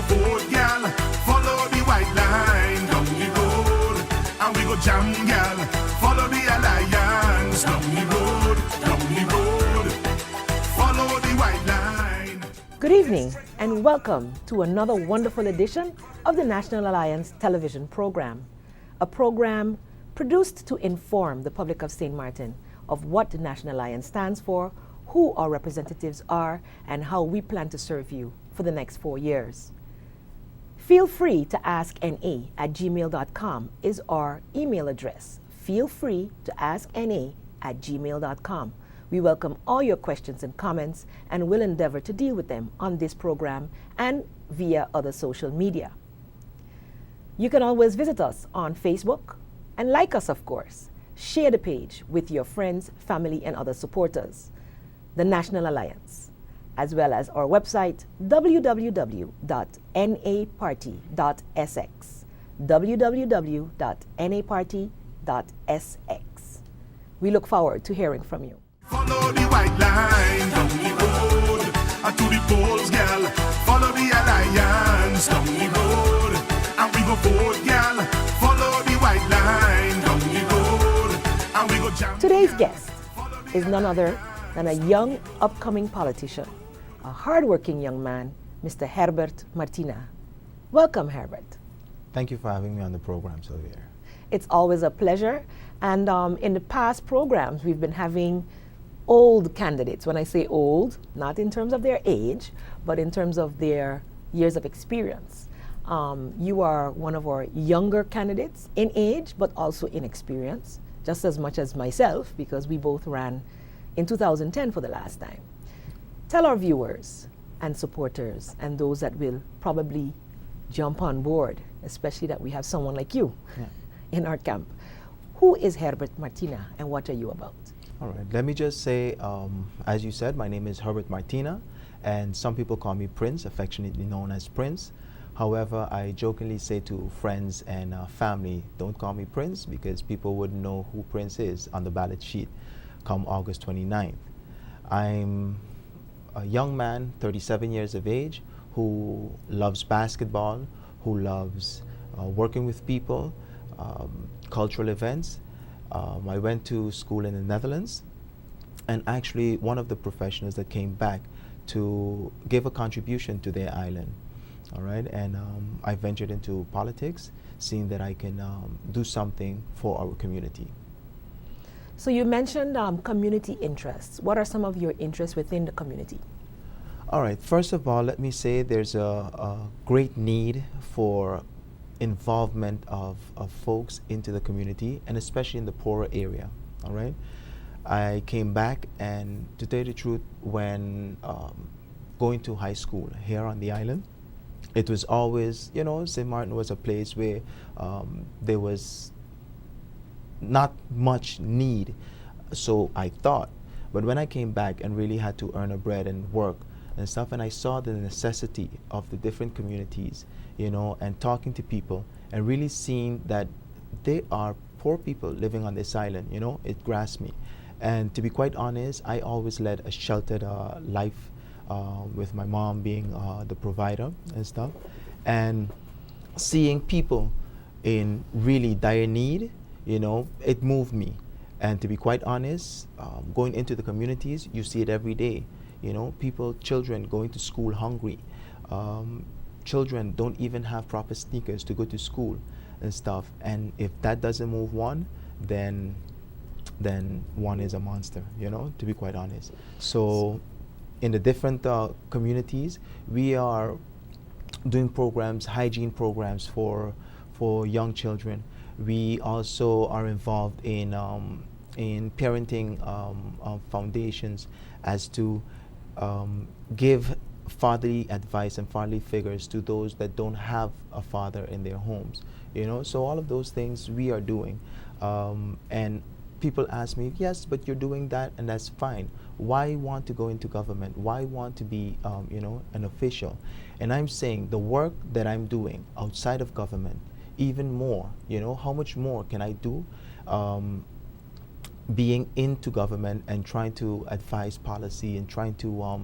vote, gal. Follow the white line down the road, and we go jam, gal. Follow the alliance down the road, down the road. Follow the white line. Good evening and welcome to another wonderful edition of the National Alliance television program, a program produced to inform the public of St. Martin of what the National Alliance stands for, who our representatives are, and how we plan to serve you for the next 4 years. Feel free to ask na@gmail.com is our email address. Feel free to ask na@gmail.com. We welcome all your questions and comments and will endeavor to deal with them on this program and via other social media. You can always visit us on Facebook and like us, of course. Share the page with your friends, family, and other supporters. The National Alliance, as well as our website, www.naparty.sx, www.naparty.sx. We look forward to hearing from you. Follow the white line down the road, and to the polls, gal. Follow the alliance down the road, and we go vote, gal. Follow the white line down the road, and we go jam. Today's guest is none other than a young, upcoming politician, a hardworking young man, Mr. Herbert Martina. Welcome, Herbert. Thank you for having me on the program, Sylvia. It's always a pleasure. And in the past programs, we've been having old candidates. When I say old, not in terms of their age, but in terms of their years of experience. You are one of our younger candidates in age, but also in experience, just as much as myself, because we both ran in 2010 for the last time. Tell our viewers and supporters and those that will probably jump on board, especially that we have someone like you in our camp. Who is Herbert Martina and what are you about? All right, let me just say, as you said, my name is Herbert Martina, and some people call me Prince, affectionately known as Prince. However, I jokingly say to friends and family, don't call me Prince, because people wouldn't know who Prince is on the ballot sheet come August 29th. I'm a young man, 37 years of age, who loves basketball, who loves working with people, cultural events. I went to school in the Netherlands, and actually one of the professionals that came back to give a contribution to their island. All right, and I ventured into politics, seeing that I can do something for our community. So you mentioned community interests. What are some of your interests within the community? All right, first of all, let me say there's a great need for involvement of folks into the community, and especially in the poorer area. All right, I came back, and to tell you the truth, when going to high school here on the island, it was always, you know, St. Martin was a place where there was not much need, so I thought. But when I came back and really had to earn a bread and work and stuff, and I saw the necessity of the different communities, you know, and talking to people and really seeing that they are poor people living on this island, you know, it grasped me. And to be quite honest, I always led a sheltered life with my mom being the provider and stuff. And seeing people in really dire need, you know, it moved me. And to be quite honest, going into the communities, you see it every day. You know, people, children going to school hungry. Children don't even have proper sneakers to go to school and stuff. And if that doesn't move one, then one is a monster, you know, to be quite honest. So in the different communities, we are doing programs, hygiene programs for young children. We also are involved in parenting foundations as to give fatherly advice and fatherly figures to those that don't have a father in their homes. You know, so all of those things we are doing. And people ask me, yes, but you're doing that and that's fine. Why want to go into government? Why want to be, you know, an official? And I'm saying the work that I'm doing outside of government, even more, you know, how much more can I do? being into government and trying to advise policy and trying to,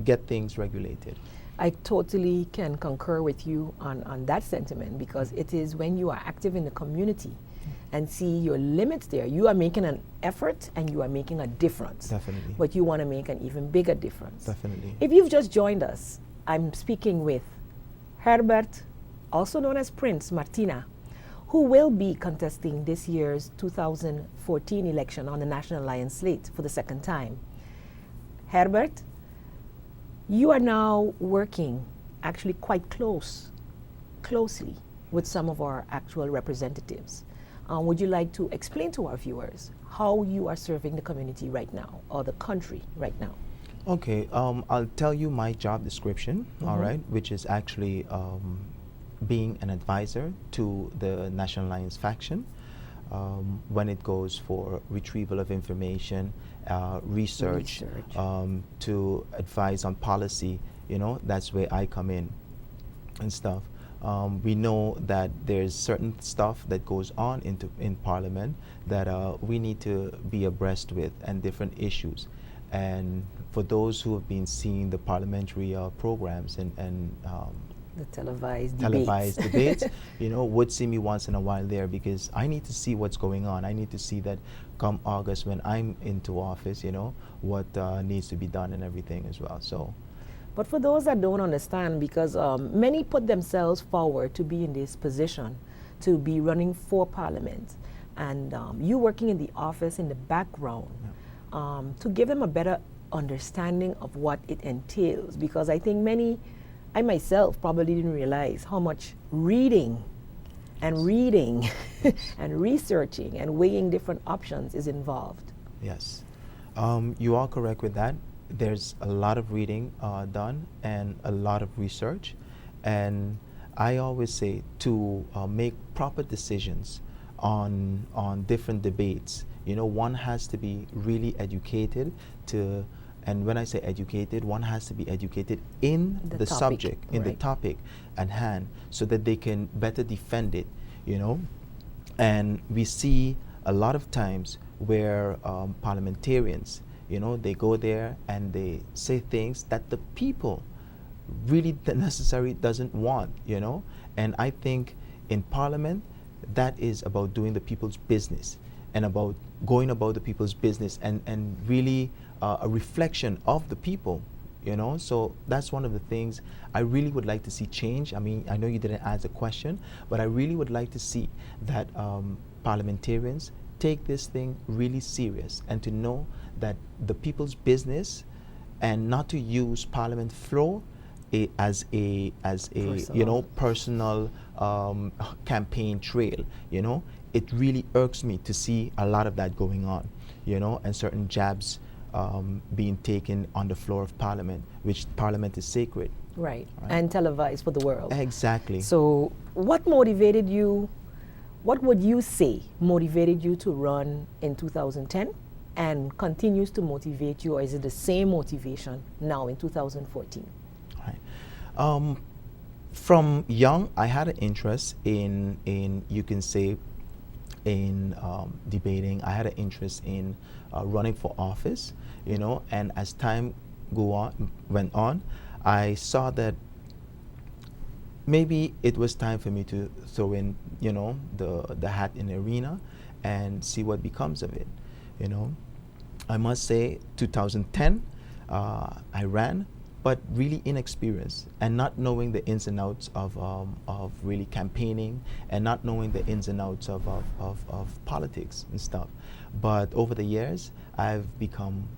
get things regulated. I totally can concur with you on that sentiment, because it is when you are active in the community and see your limits there, you are making an effort and you are making a difference. Definitely. But you want to make an even bigger difference. Definitely. If you've just joined us, I'm speaking with Herbert, also known as Prince Martina, who will be contesting this year's 2014 election on the National Alliance slate for the second time. Herbert, you are now working actually quite closely with some of our actual representatives. Would you like to explain to our viewers how you are serving the community right now, or the country right now? Okay, I'll tell you my job description, all right, which is actually being an advisor to the National Alliance faction when it goes for retrieval of information, research. To advise on policy. That's where I come in and stuff. We know that there's certain stuff that goes on in Parliament that we need to be abreast with, and different issues. And for those who have been seeing the parliamentary programs and the televised debates, would see me once in a while there, because I need to see what's going on. I need to see that come August, when I'm into office, what needs to be done and everything as well. So. But for those that don't understand, because many put themselves forward to be in this position, to be running for Parliament, and you working in the office in the background, to give them a better understanding of what it entails, because I think I myself probably didn't realize how much reading and researching and weighing different options is involved. Yes, you are correct with that. There's a lot of reading done and a lot of research, and I always say to make proper decisions on different debates, one has to be really educated to. And when I say educated, one has to be educated in the subject, in the topic at hand, so that they can better defend it, And we see a lot of times where parliamentarians, they go there and they say things that the people really necessarily doesn't want, And I think in Parliament, that is about doing the people's business, and about going about the people's business, and really a reflection of the people, So that's one of the things I really would like to see change. I mean, I know you didn't ask the question, but I really would like to see that parliamentarians take this thing really serious, and to know that the people's business, and not to use Parliament floor as a personal campaign trail. It really irks me to see a lot of that going on, and certain jabs being taken on the floor of Parliament, which Parliament is sacred. Right, and televised for the world. Exactly. So what motivated you, what would you say motivated you to run in 2010 and continues to motivate you, or is it the same motivation now in 2014? Right. From young, I had an interest in you can say, in debating. I had an interest in running for office, and as time went on, I saw that maybe it was time for me to throw in, the hat in the arena and see what becomes of it, I must say 2010, I ran, but really inexperienced, and not knowing the ins and outs of really campaigning, and not knowing the ins and outs of politics and stuff. But over the years, I've become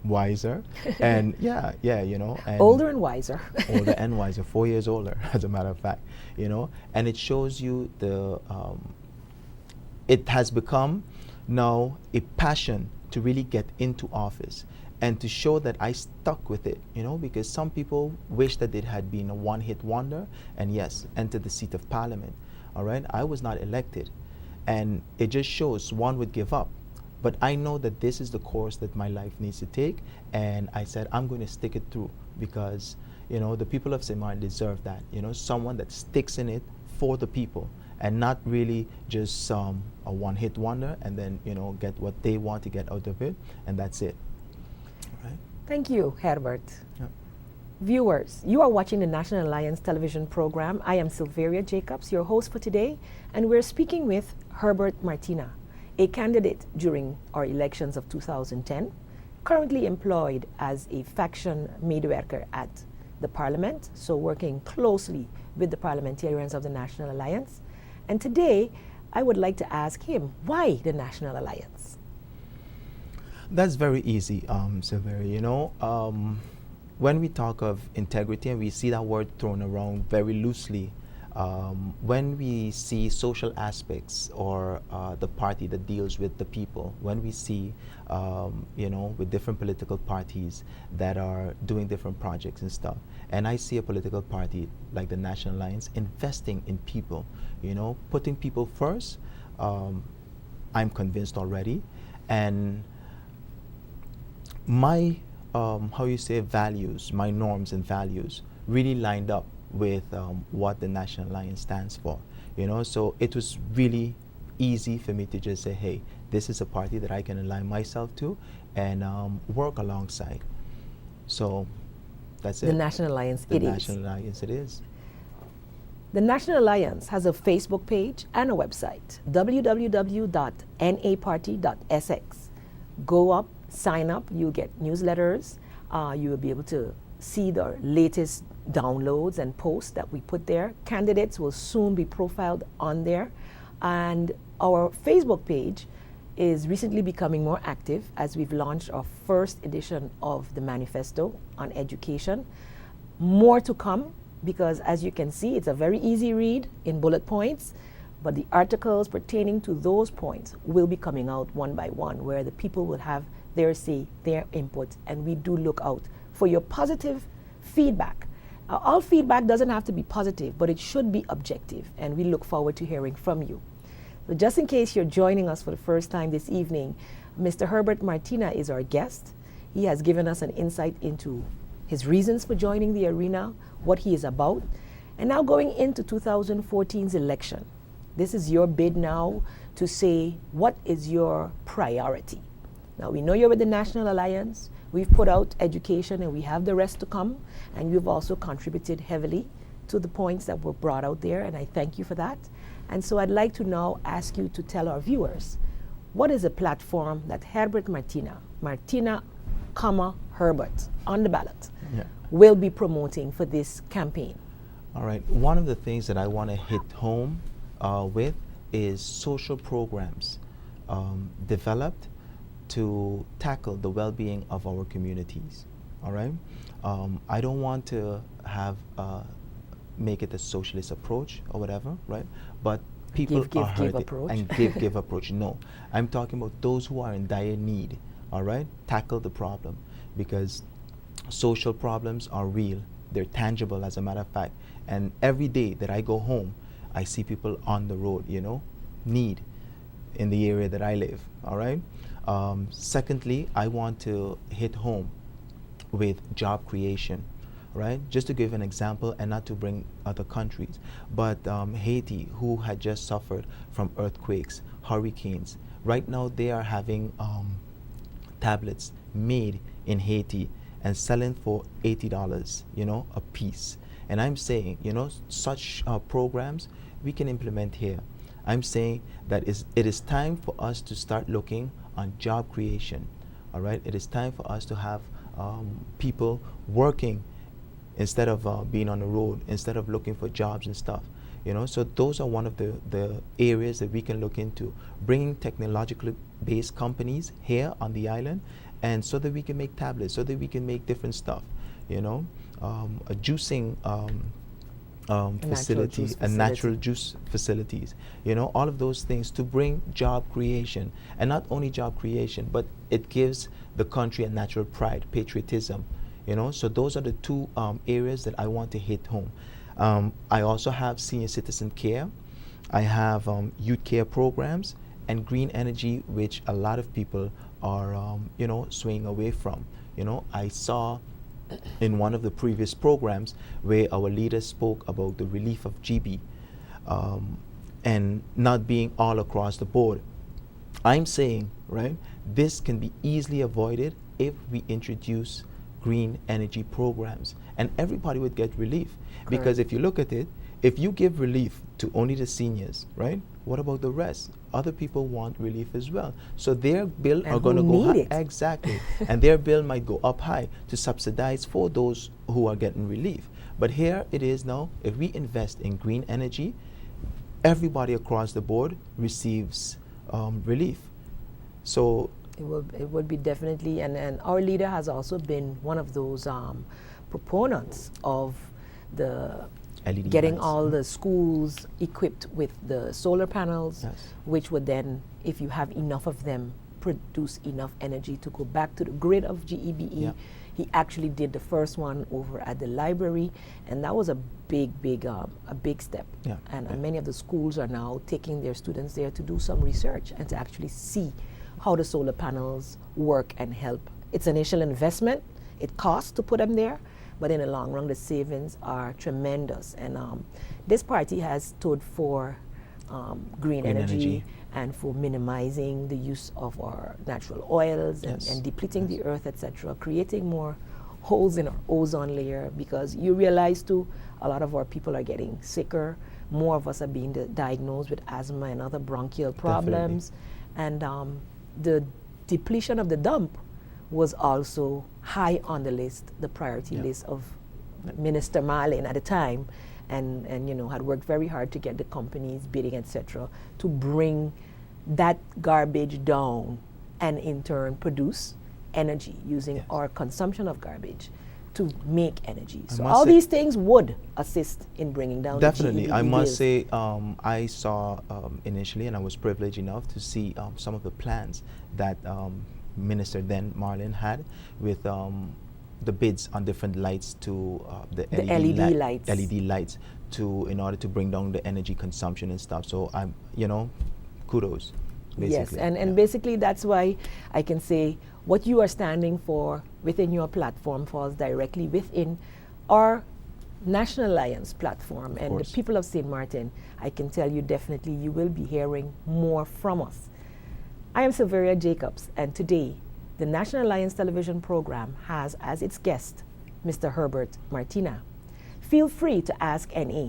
wiser, and and older and wiser. Older and wiser, 4 years older, as a matter of fact, and it shows you it has become now a passion to really get into office, and to show that I stuck with it, because some people wish that it had been a one-hit wonder, and yes, entered the seat of Parliament. All right, I was not elected, and it just shows one would give up. But I know that this is the course that my life needs to take, and I said I'm going to stick it through, because the people of St. Martin deserve that. Someone that sticks in it for the people, and not really just a one-hit wonder and then, get what they want to get out of it, and that's it. Right? Thank you, Herbert. Yep. Viewers, you are watching the National Alliance television program. I am Sylveria Jacobs, your host for today, and we're speaking with Herbert Martina, a candidate during our elections of 2010, currently employed as a faction medewerker at the Parliament, so working closely with the parliamentarians of the National Alliance. And today, I would like to ask him, why the National Alliance? That's very easy, Sylveria. When we talk of integrity, and we see that word thrown around very loosely, when we see social aspects or the party that deals with the people, when we see, with different political parties that are doing different projects and stuff, and I see a political party like the National Alliance investing in people, putting people first, I'm convinced already. And my values, my norms and values really lined up with what the National Alliance stands for, so it was really easy for me to just say, hey, this is a party that I can align myself to and work alongside. So that's it. The National Alliance, it is. The National Alliance, it is. The National Alliance has a Facebook page and a website, www.naparty.sx. Go up, sign up, you'll get newsletters, you will be able to see the latest downloads and posts that we put there. Candidates will soon be profiled on there. And our Facebook page is recently becoming more active as we've launched our first edition of the manifesto on education. More to come, because as you can see, it's a very easy read in bullet points, but the articles pertaining to those points will be coming out one by one, where the people will have their say, their input, and we do look out for your positive feedback. All feedback doesn't have to be positive, but it should be objective, and we look forward to hearing from you. So just in case you're joining us for the first time this evening, Mr. Herbert Martina is our guest. He has given us an insight into his reasons for joining the arena, what he is about, and now going into 2014's election. This is your bid now to say, what is your priority? Now, we know you're with the National Alliance. We've put out education and we have the rest to come. And you've also contributed heavily to the points that were brought out there, and I thank you for that. And so I'd like to now ask you to tell our viewers, what is a platform that Herbert Martina, Herbert, on the ballot, will be promoting for this campaign? All right. One of the things that I want to hit home with is social programs developed to tackle the well-being of our communities. All right. I don't want to have make it a socialist approach or whatever, right? But people give hurting approach. and give approach. No, I'm talking about those who are in dire need. All right, tackle the problem, because social problems are real. They're tangible, as a matter of fact. And every day that I go home, I see people on the road, need in the area that I live. All right. Secondly, I want to hit home with job creation, right? Just to give an example, and not to bring other countries, but Haiti, who had just suffered from earthquakes, hurricanes, right now they are having tablets made in Haiti and selling for $80, a piece. And I'm saying, such programs we can implement here. I'm saying that it is time for us to start looking on job creation. All right, it is time for us to have people working instead of being on the road, instead of looking for jobs and stuff. So those are one of the areas that we can look into, bringing technologically based companies here on the island, and so that we can make tablets, so that we can make different stuff. A juicing facility, natural juice facilities, all of those things to bring job creation. And not only job creation, but it gives the country a natural pride, patriotism, so those are the two areas that I want to hit home. I also have senior citizen care, I have youth care programs, and green energy, which a lot of people are swaying away from. I saw in one of the previous programs where our leaders spoke about the relief of GB. and not being all across the board. I'm saying, right, this can be easily avoided if we introduce green energy programs, and everybody would get relief. Because if you look at it, if you give relief to only the seniors, right, what about the rest? Other people want relief as well. So their bill And are going to who go need high. it. Exactly. And their bill might go up high to subsidize for those who are getting relief. But here it is now, if we invest in green energy, everybody across the board receives relief. So It would be definitely, and our leader has also been one of those proponents of the LED getting lights. all the schools equipped with the solar panels, Yes. which would then, if you have enough of them, produce enough energy to go back to the grid of GEBE. Yeah. He actually did the first one over at the library, and that was a big step. Yeah, And yeah. many of the schools are now taking their students there to do some research and to actually see how the solar panels work and help. It's an initial investment. It costs to put them there, but in the long run, the savings are tremendous. And this party has stood for green energy and for minimizing the use of our natural oils Yes. and depleting the earth, etc., creating more holes in our ozone layer, because you realize too, a lot of our people are getting sicker. More of us are being diagnosed with asthma and other bronchial problems. And the depletion of the dump was also high on the list, the priority list of Minister Marlin at the time, and had worked very hard to get the companies bidding, etc., to bring that garbage down and in turn produce energy using our consumption of garbage to make energy. So must all say- these things would assist in bringing down Definitely. the I GEBE must bills. say, I saw initially, and I was privileged enough to see some of the plans that Minister then Marlin had with the bids on different lights to the LED lights. LED lights in order to bring down the energy consumption and stuff. So I'm, kudos, basically. Yes, and Yeah. basically that's why I can say what you are standing for within your platform falls directly within our National Alliance platform. And the course. people of St. Martin, I can tell you definitely you will be hearing more from us. I am Silveria Jacobs, and today the National Alliance television program has as its guest Mr. Herbert Martina. Feel free to ask NA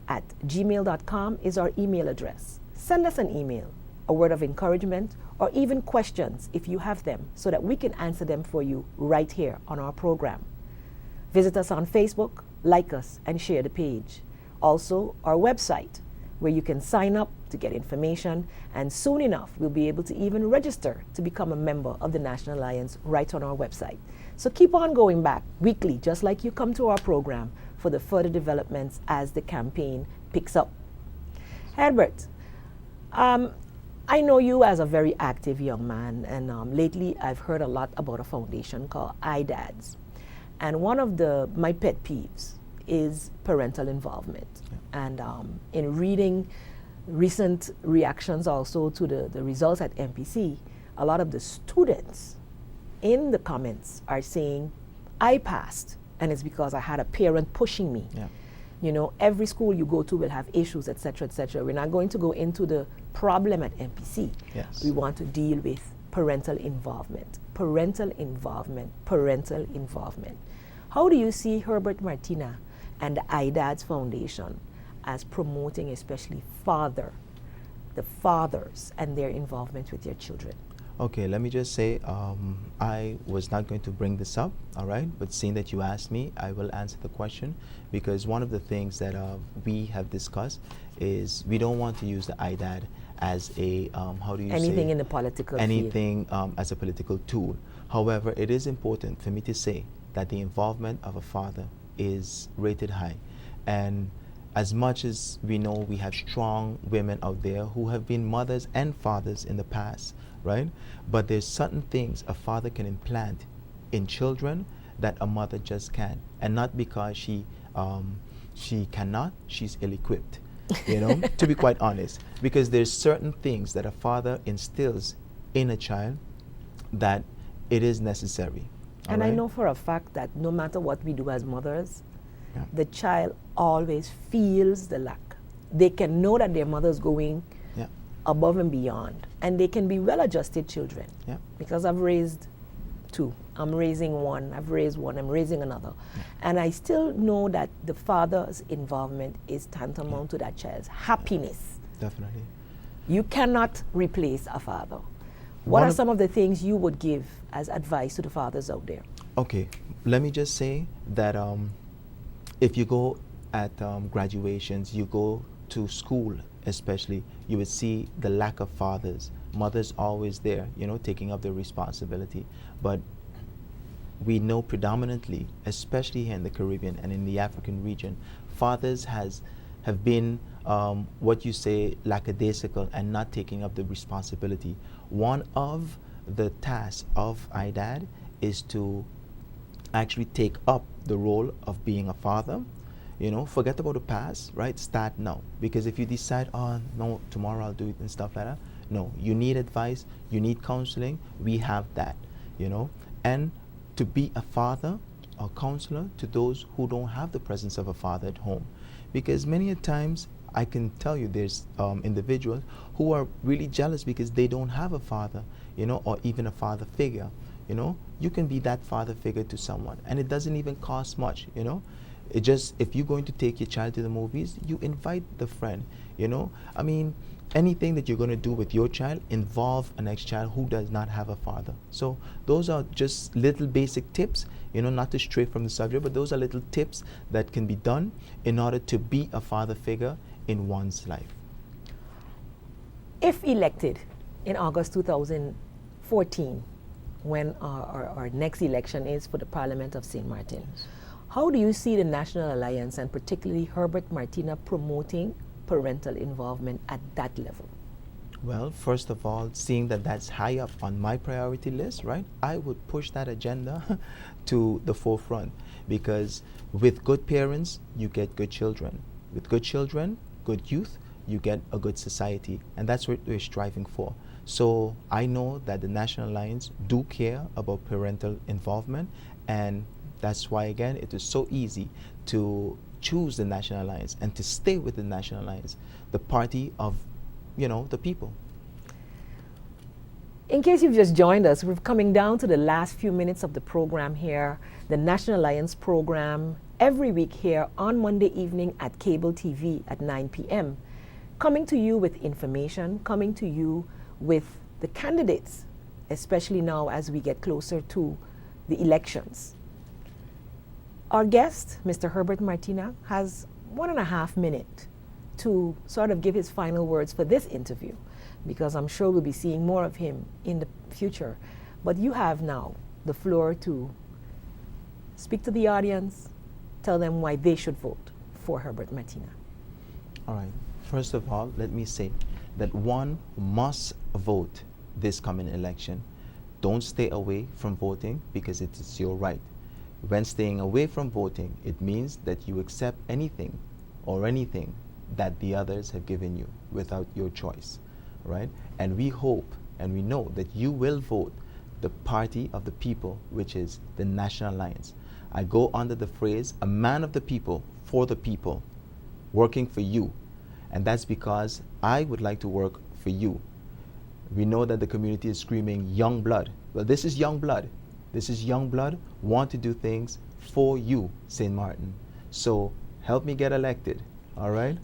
at gmail.com is our email address. Send us an email, a word of encouragement, or even questions if you have them, so that we can answer them for you right here on our program. Visit us on Facebook, like us, and share the page. Also, our website, where you can sign up to get information, and soon enough, we'll be able to even register to become a member of the National Alliance right on our website. So keep on going back weekly, just like you come to our program for the further developments as the campaign picks up. Herbert, I know you as a very active young man, and lately I've heard a lot about a foundation called iDads. And one of my pet peeves is parental involvement. Yeah. And in reading recent reactions also to the results at MPC, a lot of the students in the comments are saying, I passed, and it's because I had a parent pushing me. Yeah. Every school you go to will have issues, etc., etc. We're not going to go into the problem at MPC. Yes. We want to deal with parental involvement. Parental involvement, parental involvement. How do you see Herbert Martina and the iDads Foundation as promoting especially the fathers and their involvement with their children? Okay, let me just say, I was not going to bring this up, all right? But seeing that you asked me, I will answer the question, because one of the things that we have discussed is we don't want to use the iDad as a, anything in the political anything as a political tool. However, it is important for me to say that the involvement of a father is rated high. And as much as we know we have strong women out there who have been mothers and fathers in the past, right? But there's certain things a father can implant in children that a mother just can't. And not because she cannot, she's ill-equipped, to be quite honest. Because there's certain things that a father instills in a child that it is necessary. And right? I know for a fact that no matter what we do as mothers, Yeah. the child always feels the lack. they can know that their mother's going Yeah. above and beyond, and they can be well-adjusted children. Yeah. Because I've raised two. I'm raising one, I've raised one, I'm raising another. And I still know that the father's involvement is tantamount to that child's happiness. Definitely. You cannot replace a father. What are some of the things you would give as advice to the fathers out there? Okay, let me just say that if you go at graduations, you go to school especially, you would see the lack of fathers. Mothers always there, you know, taking up their responsibility. But we know predominantly, especially here in the Caribbean and in the African region, fathers have been what you say lackadaisical and not taking up the responsibility. One of the tasks of IDAD is to actually take up the role of being a father. You know, forget about the past, right? Start now. Because if you decide, oh no, tomorrow I'll do it and stuff like that, no, you need advice, you need counseling, we have that, you know. And to be a father or counselor to those who don't have the presence of a father at home. Because many a times, I can tell you there's individuals who are really jealous because they don't have a father, you know, or even a father figure, you know. You can be that father figure to someone, and it doesn't even cost much, you know. It just, if you're going to take your child to the movies, you invite the friend, you know. I mean, anything that you're going to do with your child, involve a next child who does not have a father. So those are just little basic tips, you know, not to stray from the subject, but those are little tips that can be done in order to be a father figure in one's life. If elected in August 2014, when our next election is for the Parliament of St. Martin, how do you see the National Alliance and particularly Herbert Martina promoting parental involvement at that level? Well, first of all, seeing that that's high up on my priority list, right, I would push that agenda to the forefront, because with good parents, you get good children. With good children, good youth, you get a good society, and that's what we're striving for. So I know that the National Alliance do care about parental involvement, and that's why, again, it is so easy to choose the National Alliance and to stay with the National Alliance, the party of, you know, the people. In case you've just joined us, we're coming down to the last few minutes of the program here, the National Alliance program, every week here on Monday evening at cable TV at 9 p.m. Coming to you with information, coming to you with the candidates, especially now as we get closer to the elections. Our guest, Mr. Herbert Martina, has 1.5 minutes to sort of give his final words for this interview, because I'm sure we'll be seeing more of him in the future. But you have now the floor to speak to the audience, tell them why they should vote for Herbert Martina. All right. First of all, let me say that one must vote this coming election. Don't stay away from voting because it is your right. When staying away from voting, it means that you accept anything or anything that the others have given you without your choice, right? And we hope and we know that you will vote the party of the people, which is the National Alliance. I go under the phrase, a man of the people, for the people, working for you. And that's because I would like to work for you. We know that the community is screaming young blood. Well, this is young blood. This is young blood, want to do things for you, St. Martin. So help me get elected, all right?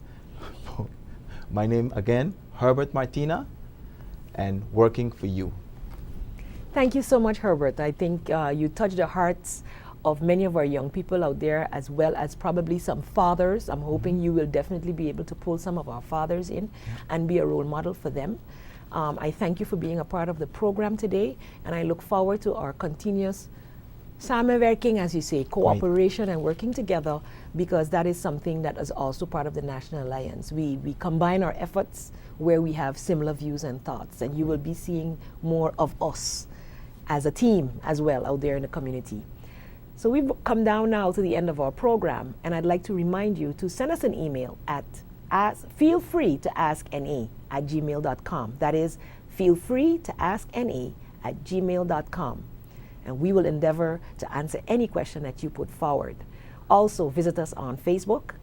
My name, again, Herbert Martina, and working for you. Thank you so much, Herbert. I think you touched the hearts of many of our young people out there, as well as probably some fathers. I'm hoping you will definitely be able to pull some of our fathers in and be a role model for them. I thank you for being a part of the program today, and I look forward to our continuous samenwerking, as you say, cooperation and working together, because that is something that is also part of the National Alliance. We combine our efforts where we have similar views and thoughts, and you will be seeing more of us as a team as well out there in the community. So we've come down now to the end of our program, and I'd like to remind you to send us an email at feel free to ask na@gmail.com. That is, feel free to ask na@gmail.com. And we will endeavor to answer any question that you put forward. Also, visit us on Facebook,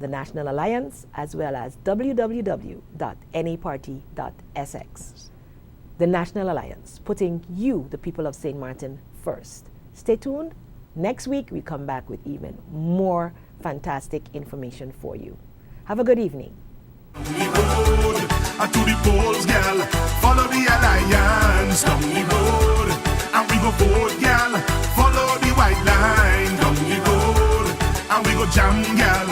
the National Alliance, as well as www.naparty.sx. The National Alliance, putting you, the people of St. Martin, first. Stay tuned. Next week, we come back with even more fantastic information for you. Have a good evening. Down the road, to the polls, girl. Follow the alliance down the road, and we go vote, girl. Follow the white line down the road, and we go jam, girl.